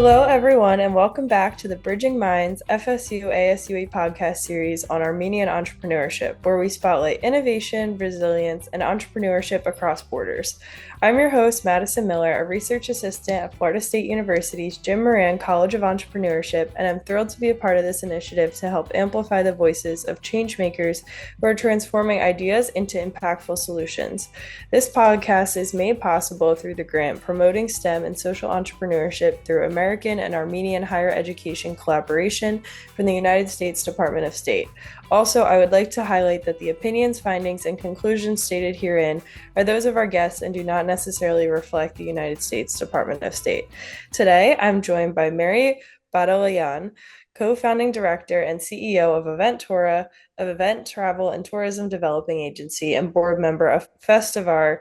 Hello, everyone, and welcome back to the Bridging Minds FSU ASUE Podcast Series on Armenian Entrepreneurship, where we spotlight innovation, resilience, and entrepreneurship across borders. I'm your host, Madison Miller, a research assistant at Florida State University's Jim Moran College of Entrepreneurship, and I'm thrilled to be a part of this initiative to help amplify the voices of changemakers who are transforming ideas into impactful solutions. This podcast is made possible through the grant Promoting STEM and Social Entrepreneurship through American and Armenian higher education collaboration from the United States Department of State. Also, I would like to highlight that the opinions, findings, and conclusions stated herein are those of our guests and do not necessarily reflect the United States Department of State. Today, I'm joined by Mary Badalyan, co-founding director and CEO of EventToura, of Event Travel and Tourism Developing Agency, and board member of FestivAr,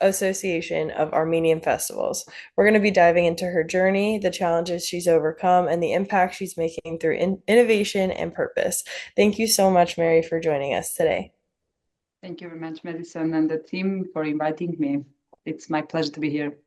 Association of Armenian Festivals. We're going to be diving into her journey, the challenges she's overcome, and the impact she's making through innovation and purpose. Thank you so much, Mary, for joining us today. Thank you very much, Madison, and the team for inviting me. It's my pleasure to be here.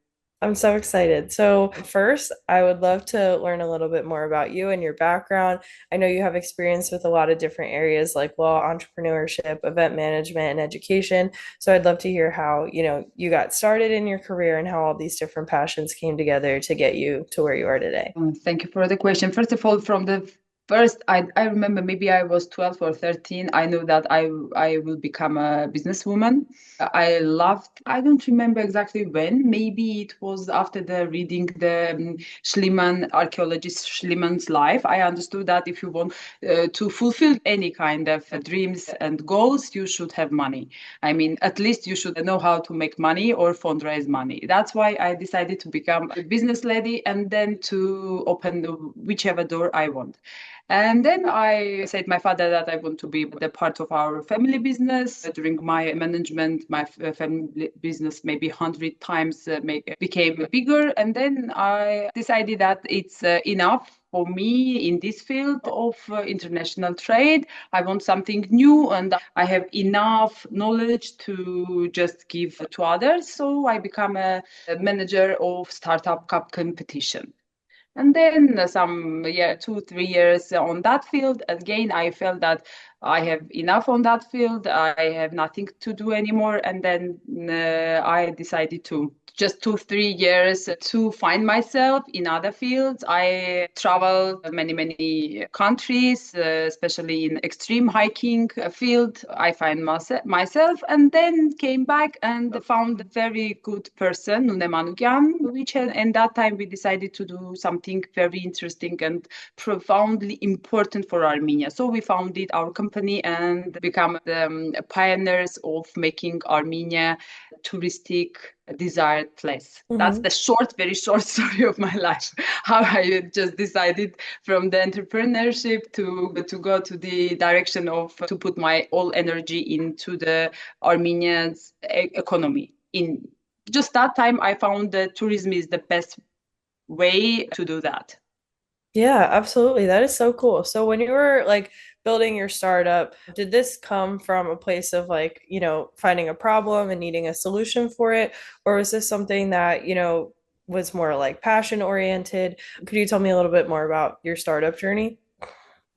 I'm so excited. So first, I would love to learn a little bit more about you and your background. I know you have experience with a lot of different areas like law, entrepreneurship, event management, and education. So I'd love to hear how, you got started in your career and how all these different passions came together to get you to where you are today. Thank you for the question. First of all, from the first, I remember maybe I was 12 or 13. I know that I will become a businesswoman. I don't remember exactly when. Maybe it was after the reading the Schliemann, archaeologist Schliemann's life. I understood that if you want to fulfill any kind of dreams and goals, you should have money. I mean, at least you should know how to make money or fundraise money. That's why I decided to become a business lady and then to open whichever door I want. And then I said to my father that I want to be the part of our family business. During my management, my family business maybe 100 times became bigger. And then I decided that it's enough for me in this field of international trade. I want something new and I have enough knowledge to just give to others. So I become a manager of startup cup competition. And then 2-3 years on that field, again, I felt that I have enough on that field. I have nothing to do anymore. And then I decided to just 2-3 years to find myself in other fields. I traveled many countries, especially in extreme hiking field. I find myself and then came back and found a very good person, Nune Manukyan, which and that time we decided to do something very interesting and profoundly important for Armenia. So we founded our company and become the pioneers of making Armenia touristic desired place. Mm-hmm. That's the very short story of my life. How I just decided from the entrepreneurship to go to the direction of to put my all energy into the Armenian's economy. In just that time, I found that tourism is the best way to do that. Yeah, absolutely. That is so cool. So when you were building your startup, did this come from a place of finding a problem and needing a solution for it? Or was this something that, was more passion oriented? Could you tell me a little bit more about your startup journey?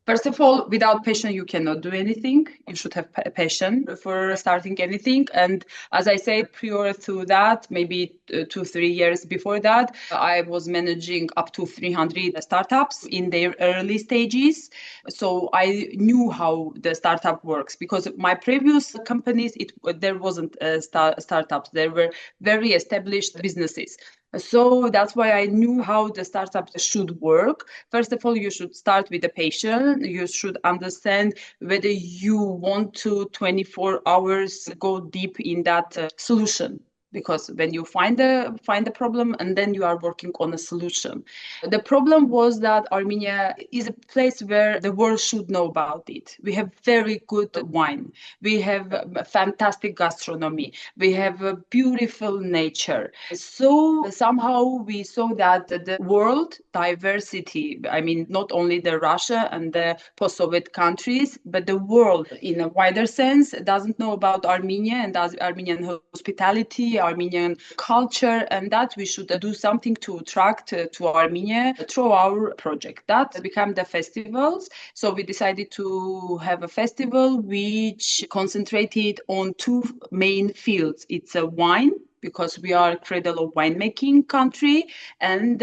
First of all, without passion, you cannot do anything. You should have passion for starting anything. And as I said, prior to that, maybe 2-3 years before that, I was managing up to 300 startups in their early stages. So I knew how the startup works because my previous companies, there wasn't startups. There were very established businesses. So that's why I knew how the startup should work. First of all, you should start with the patient. You should understand whether you want to 24 hours go deep in that solution. Because when you find the problem and then you are working on a solution. The problem was that Armenia is a place where the world should know about it. We have very good wine. We have fantastic gastronomy. We have a beautiful nature. So somehow we saw that the world diversity, I mean, not only the Russia and the post-Soviet countries, but the world in a wider sense doesn't know about Armenia and Armenian hospitality, Armenian culture, and that we should do something to attract to Armenia through our project. That became the festivals. So we decided to have a festival which concentrated on two main fields. It's a wine, because we are cradle of winemaking country, and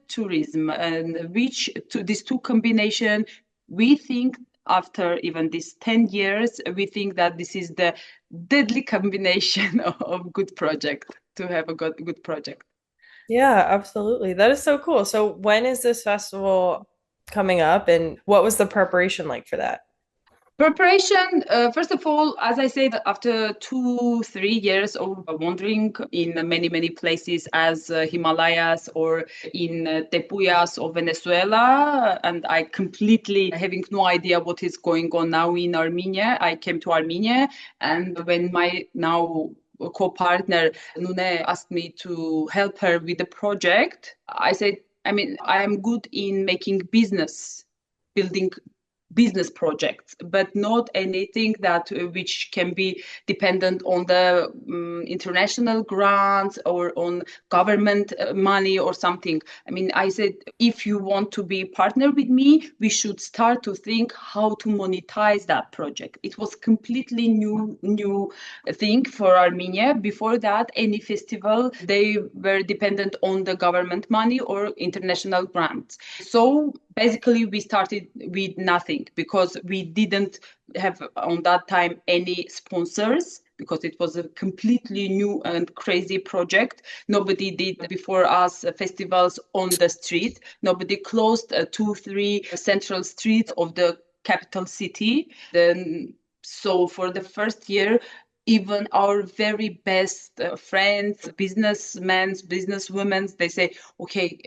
tourism, and which to these two combination, we think after even these 10 years, we think that this is the deadly combination of good project, to have a good project. Yeah, absolutely. That is so cool. So when is this festival coming up and what was the preparation like for that? Preparation, first of all, as I said, after 2-3 years of wandering in many places as Himalayas or in Tepuyas of Venezuela, and I completely having no idea what is going on now in Armenia, I came to Armenia, and when my now co-partner Nune asked me to help her with the project, I said, I am good in making business, building business projects, but not anything that which can be dependent on the international grants or on government money or something. I said, if you want to be partner with me, we should start to think how to monetize that project. It was completely new thing for Armenia. Before that, any festival, they were dependent on the government money or international grants. So basically we started with nothing, because we didn't have on that time any sponsors, because it was a completely new and crazy project. Nobody did before us festivals on the street. Nobody closed 2-3 central streets of the capital city. Then, so for the first year, even our very best friends, businessmen, businesswomen, they say, okay,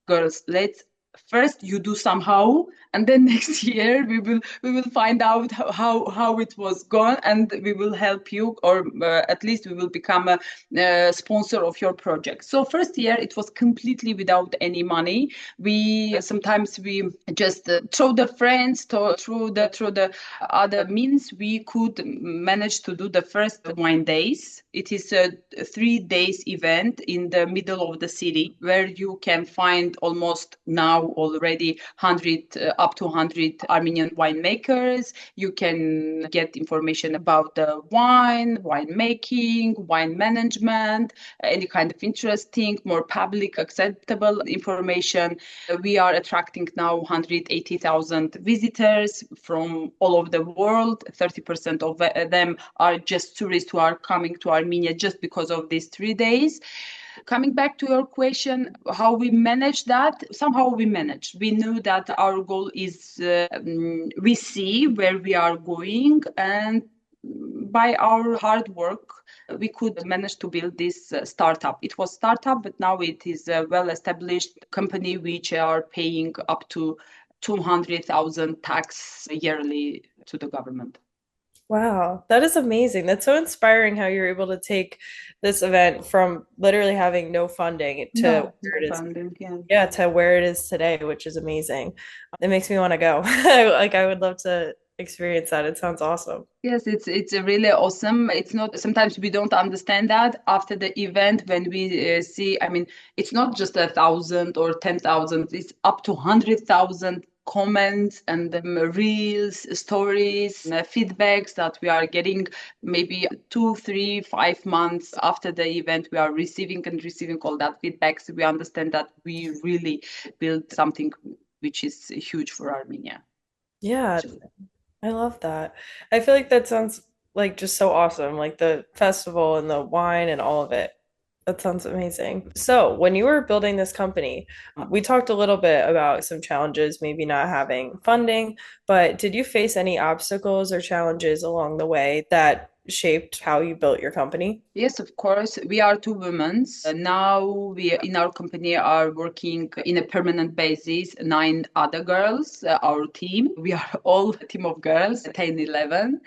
girls, let's first you do somehow, and then next year we will find out how it was gone, and we will help you, or at least we will become a sponsor of your project. So first year it was completely without any money. We sometimes we just through the friends, through the other means, we could manage to do the first wine days. It is a 3 days event in the middle of the city, where you can find almost now already 100 up to 100 Armenian winemakers. You can get information about the wine making, wine management, any kind of interesting, more public acceptable information. We are attracting now 180,000 visitors from all over the world. 30% of them are just tourists who are coming to Armenia just because of these 3 days. Coming back to your question, how we manage that, somehow we manage. We knew that our goal is, we see where we are going, and by our hard work, we could manage to build this startup. It was startup, but now it is a well-established company which are paying up to 200,000 tax yearly to the government. Wow, that is amazing. That's so inspiring how you're able to take this event from literally having no funding to where it is. Funding, yeah. Yeah, to where it is today, which is amazing. It makes me want to go. Like I would love to experience that. It sounds awesome. Yes, it's really awesome. It's not, sometimes we don't understand that after the event when we see, it's not just 1,000 or 10,000, it's up to 100,000 comments and reels, stories, feedbacks that we are getting. Maybe 2, 3, 5 months after the event, we are receiving all that feedback. So we understand that we really built something which is huge for Armenia. Yeah, I love that. I feel like that sounds like just so awesome, like the festival and the wine and all of it. That sounds amazing. So, when you were building this company, we talked a little bit about some challenges, maybe not having funding, but did you face any obstacles or challenges along the way that shaped how you built your company? Yes, of course. We are two women. Now we in our company are working in a permanent basis, 9 other girls, our team. We are all a team of girls, 10, 11.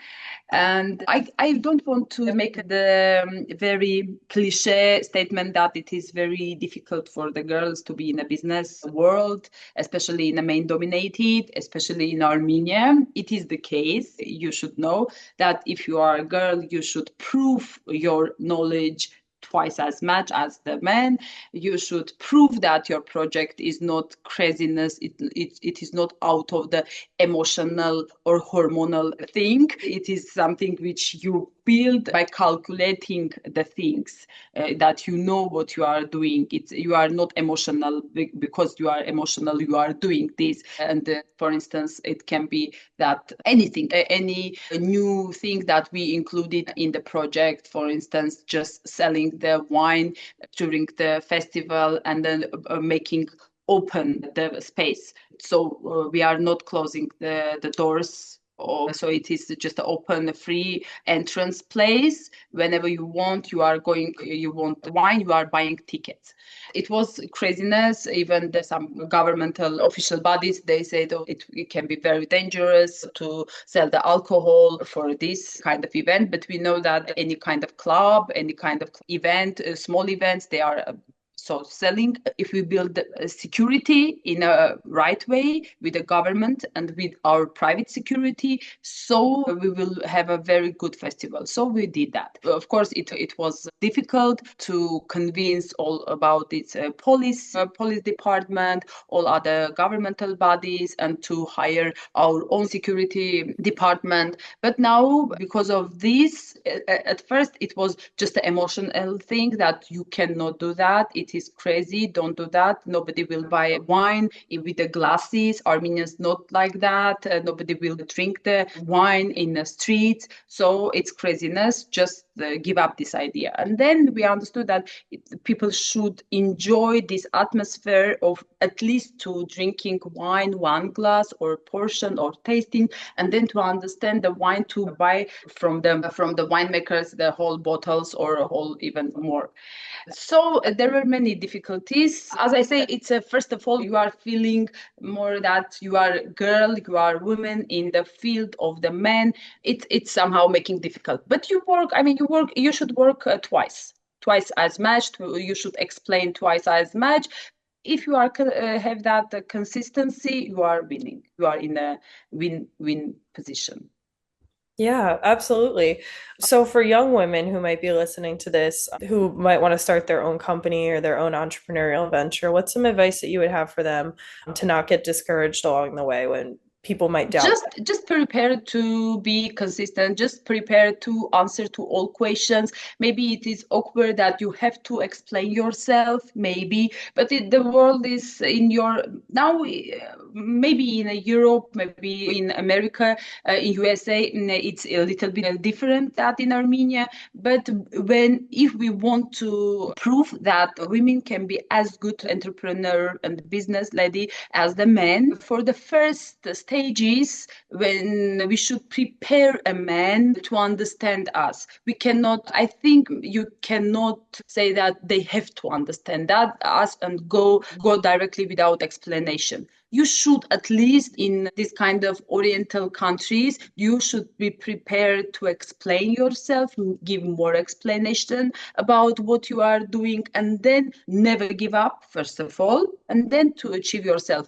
And I don't want to make the very cliche statement that it is very difficult for the girls to be in a business world, especially in a men dominated, especially in Armenia. It is the case. You should know that if you are a girl girl, you should prove your knowledge twice as much as the man. You should prove that your project is not craziness. It is not out of the emotional or hormonal thing. It is something which you build by calculating the things, that you know what you are doing. You are not emotional because you are emotional. You are doing this. And for instance, it can be that anything, any new thing that we included in the project, for instance, just selling the wine during the festival and then making open the space. So we are not closing the doors. So it is just an open, free entrance place. Whenever you want, you want wine, you are buying tickets. It was craziness. Even some governmental official bodies, they say that it can be very dangerous to sell the alcohol for this kind of event. But we know that any kind of club, any kind of event, small events, they are so selling. If we build security in a right way with the government and with our private security, so we will have a very good festival. So we did that. Of course, it was difficult to convince all about its police department, all other governmental bodies, and to hire our own security department. But now, because of this, at first it was just an emotional thing that you cannot do that. It is crazy. Don't do that. Nobody will buy wine with the glasses. Armenians not like that. Nobody will drink the wine in the streets. So it's craziness. Just give up this idea. And then we understood that people should enjoy this atmosphere of at least to drinking wine, one glass or portion or tasting, and then to understand the wine, to buy from the winemakers the whole bottles or a whole even more. So there were many difficulties. As I say, it's first of all, you are feeling more that you are a girl, you are a woman in the field of the men. It's somehow making difficult. But you should work twice as much. You should explain twice as much. If you are have that consistency, you are winning. You are in a win-win position. Yeah, absolutely. So, for young women who might be listening to this, who might want to start their own company or their own entrepreneurial venture, what's some advice that you would have for them to not get discouraged along the way when people might doubt just prepare to be consistent, just prepare to answer to all questions. Maybe it is awkward that you have to explain yourself, maybe, but the world is in your now, maybe in Europe, maybe in America, in USA, it's a little bit different that in Armenia. But if we want to prove that women can be as good entrepreneur and business lady as the men, for the first stages, when we should prepare a man to understand us, I think you cannot say that they have to understand that us and go directly without explanation. You should, at least in this kind of Oriental countries, you should be prepared to explain yourself, give more explanation about what you are doing, and then never give up, first of all, and then to achieve yourself.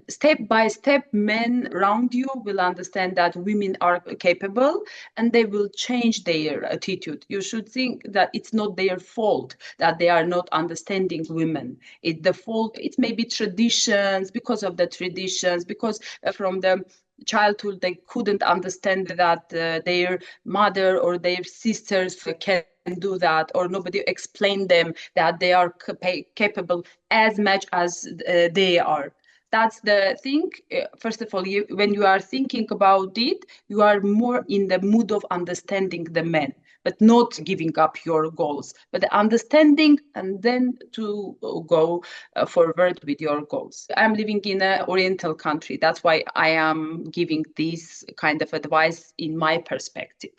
Step by step, men around you will understand that women are capable, and they will change their attitude. You should think that it's not their fault that they are not understanding women. It may be traditions, because of the traditions, because from the childhood they couldn't understand that their mother or their sisters can do that, or nobody explained them that they are capable as much as they are. That's the thing. First of all, when you are thinking about it, you are more in the mood of understanding the men, but not giving up your goals, but understanding, and then to go forward with your goals. I'm living in an Oriental country. That's why I am giving this kind of advice in my perspective.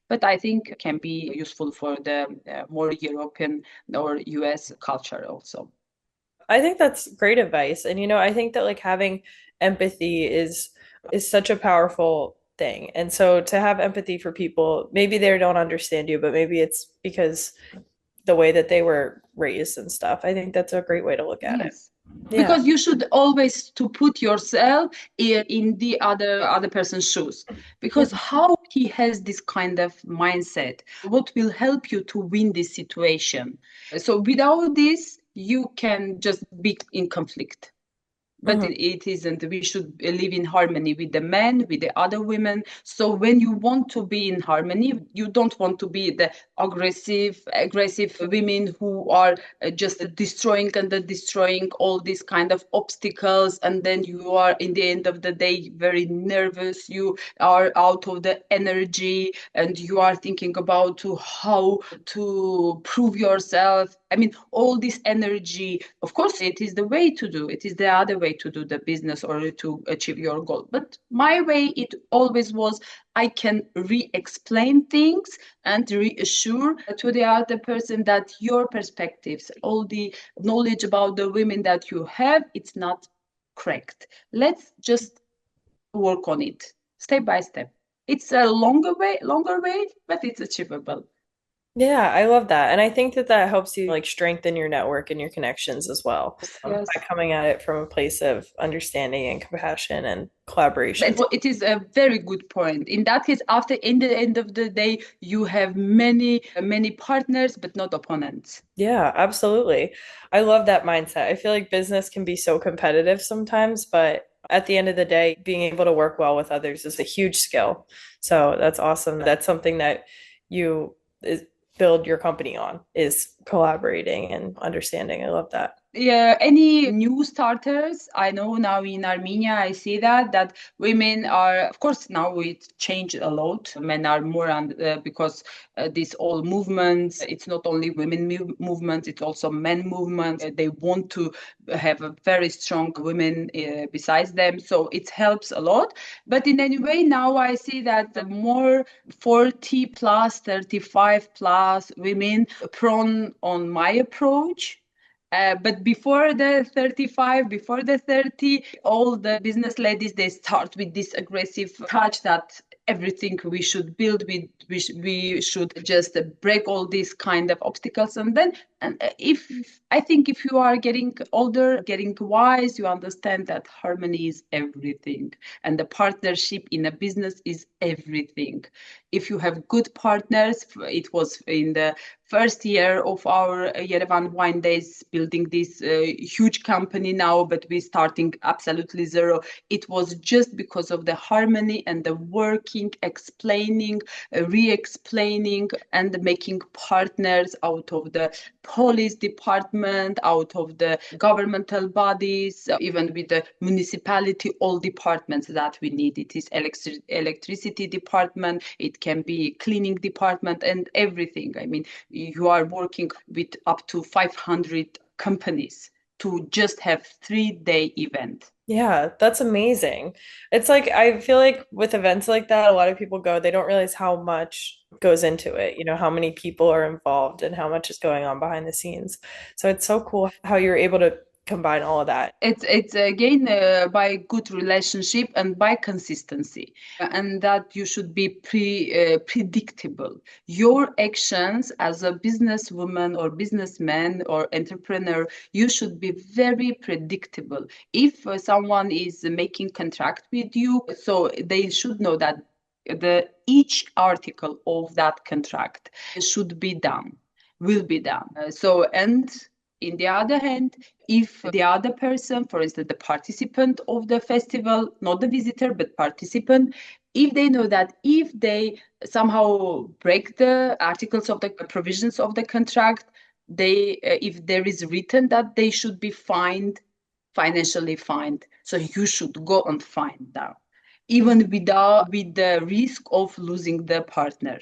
But I think it can be useful for the more European or US culture also. I think that's great advice. And I think that like having empathy is such a powerful thing. And so to have empathy for people, maybe they don't understand you, but maybe it's because the way that they were raised and stuff. I think that's a great way to look at it. Yes. Yeah. Because you should always to put yourself in the other person's shoes, Yeah. because how he has this kind of mindset, what will help you to win this situation. So without this you can just be in conflict, but Mhm. it isn't. We should live in harmony with the men, with the other women. So when you want to be in harmony, you don't want to be the aggressive women who are just destroying and destroying all these kind of obstacles, and then you are in the end of the day very nervous, you are out of the energy, and you are thinking about how to prove yourself. I mean, all this energy, of course, it is the way to do. It is the other way to do the business or to achieve your goal. But my way, it always was, I can re-explain things and reassure to the other person that your perspectives, all the knowledge about the women that you have, it's not correct. Let's just work on it step by step. It's a longer way, but it's achievable. Yeah, I love that. And I think that that helps you like strengthen your network and your connections as well, by Yes. coming at it from a place of understanding and compassion and collaboration. It is a very good point. In that case, after in the end of the day, you have many partners, but not opponents. Yeah, absolutely. I love that mindset. I feel like business can be so competitive sometimes, but at the end of the day, being able to work well with others is a huge skill. So that's awesome. That's something that you build your company on is collaborating and understanding. I love that. Yeah, any new starters? I know now in Armenia, I see that women are, of course, now it changed a lot. Men are more on because this all movements. It's not only women movements; it's also men movements. They want to have a very strong women besides them, so it helps a lot. But in any way, now I see that the more 40 plus, 35 plus women prone on my approach. But before the 35, before the 30, all the business ladies, they start with this aggressive touch that everything we should build with, we should just break all these kind of obstacles. And then, and if I think if you are getting older, getting wise, you understand that harmony is everything. And the partnership in a business is everything. If you have good partners, it was in the first year of our Yerevan Wine Days, building this huge company now, but we're starting absolutely zero. It was just because of the harmony and the working, explaining, re-explaining, and making partners out of the police department, out of the governmental bodies, even with the municipality, all departments that we need. It is electricity department, it can be cleaning department, and everything. I mean, you are working with up to 500 companies to just have 3-day event. Yeah, that's amazing. It's like I feel like with events like that, a lot of people go, they don't realize how much goes into it, how many people are involved and how much is going on behind the scenes. So it's so cool how you're able to combine all of that. It's again by good relationship and by consistency, and that you should be predictable. Your actions as a businesswoman or businessman or entrepreneur, you should be very predictable. If someone is making contract with you, so they should know that each article of that contract should be done, will be done. So and in the other hand, if the other person, for instance, the participant of the festival, not the visitor, but participant, if they know that if they somehow break the articles of the provisions of the contract, they if there is written that they should be fined, financially fined, so you should go and find them, even with the risk of losing the partner.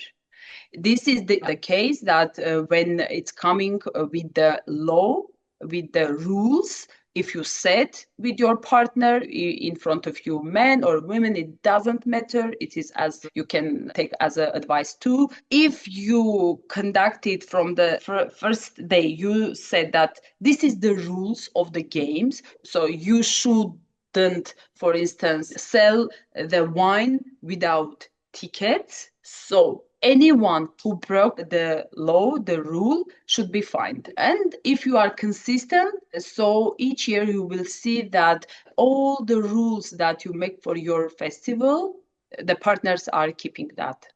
This is the case that when it's coming with the law, with the rules, if you set with your partner in front of you, men or women, it doesn't matter. It is as you can take as a advice too. If you conduct it from the first day, you said that this is the rules of the games, so you shouldn't, for instance, sell the wine without tickets. So anyone who broke the law, the rule, should be fined. And if you are consistent, so each year you will see that all the rules that you make for your festival, the partners are keeping that.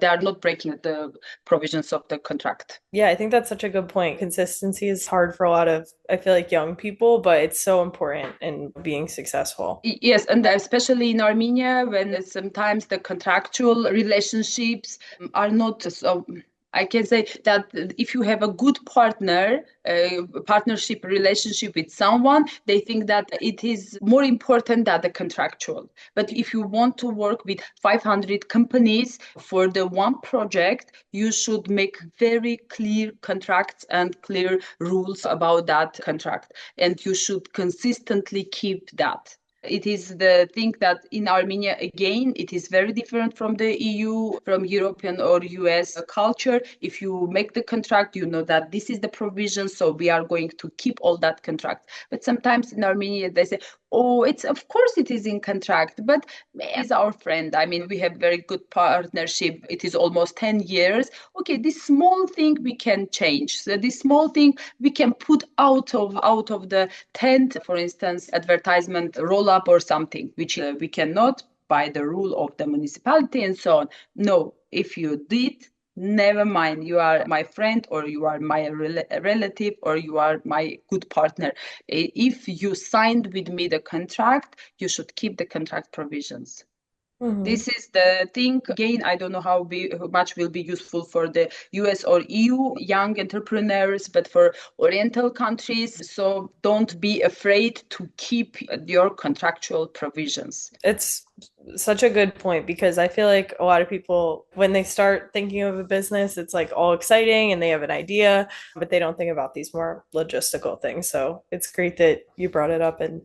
They are not breaking the provisions of the contract. Yeah, I think that's such a good point. Consistency is hard for a lot of, I feel like, young people, but it's so important in being successful. Yes, and especially in Armenia, when sometimes the contractual relationships are not so. I can say that if you have a good partner, partnership relationship with someone, they think that it is more important than the contractual. But if you want to work with 500 companies for the one project, you should make very clear contracts and clear rules about that contract. And you should consistently keep that. It is the thing that in Armenia, again, it is very different from the EU, from European or US culture. If you make the contract, you know that this is the provision, so we are going to keep all that contract. But sometimes in Armenia, they say, oh, it's of course it is in contract, but as our friend, I mean, we have very good partnership. It is almost 10 years. Okay, this small thing we can change. So this small thing we can put out of the tent, for instance, advertisement roll up or something, which we cannot by the rule of the municipality and so on. No, if you did, never mind, you are my friend or you are my relative or you are my good partner. If you signed with me the contract, you should keep the contract provisions. Mm-hmm. This is the thing. Again, I don't know how much will be useful for the US or EU young entrepreneurs, but for Oriental countries, so don't be afraid to keep your contractual provisions. It's such a good point because I feel like a lot of people, when they start thinking of a business, it's like all exciting and they have an idea, but they don't think about these more logistical things. So it's great that you brought it up and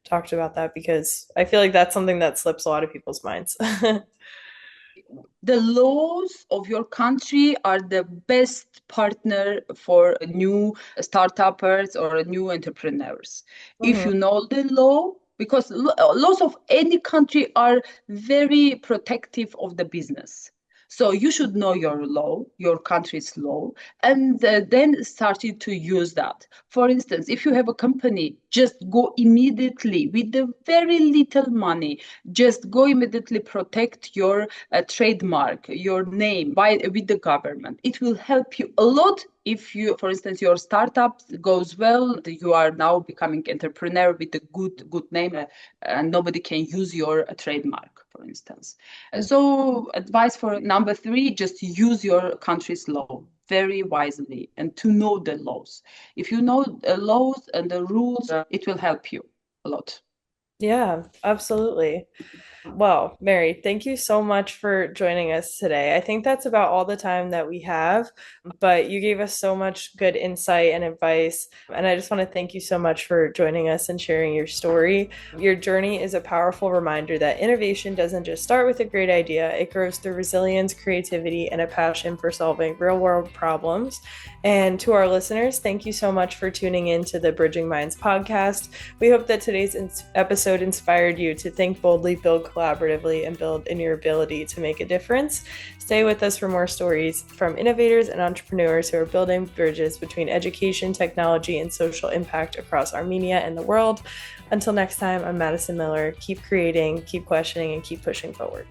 talked about that because I feel like that's something that slips a lot of people's minds. The laws of your country are the best partner for new startups or new entrepreneurs. Mm-hmm. If you know the law, because laws of any country are very protective of the business. So you should know your law, your country's law, and then started to use that. For instance, if you have a company, just go immediately with the very little money, just go immediately protect your trademark, your name with the government. It will help you a lot. If you, for instance, your startup goes well, you are now becoming entrepreneur with a good name, and nobody can use your trademark, for instance. So advice for number 3, just use your country's law very wisely and to know the laws. If you know the laws and the rules, it will help you a lot. Yeah, absolutely. Well, Mary, thank you so much for joining us today. I think that's about all the time that we have, but you gave us so much good insight and advice. And I just want to thank you so much for joining us and sharing your story. Your journey is a powerful reminder that innovation doesn't just start with a great idea, it grows through resilience, creativity, and a passion for solving real-world problems. And to our listeners, thank you so much for tuning in to the Bridging Minds podcast. We hope that today's episode inspired you to think boldly, build collaboratively, and build in your ability to make a difference. Stay with us for more stories from innovators and entrepreneurs who are building bridges between education, technology, and social impact across Armenia and the world. Until next time, I'm Madison Miller. Keep creating, keep questioning, and keep pushing forward.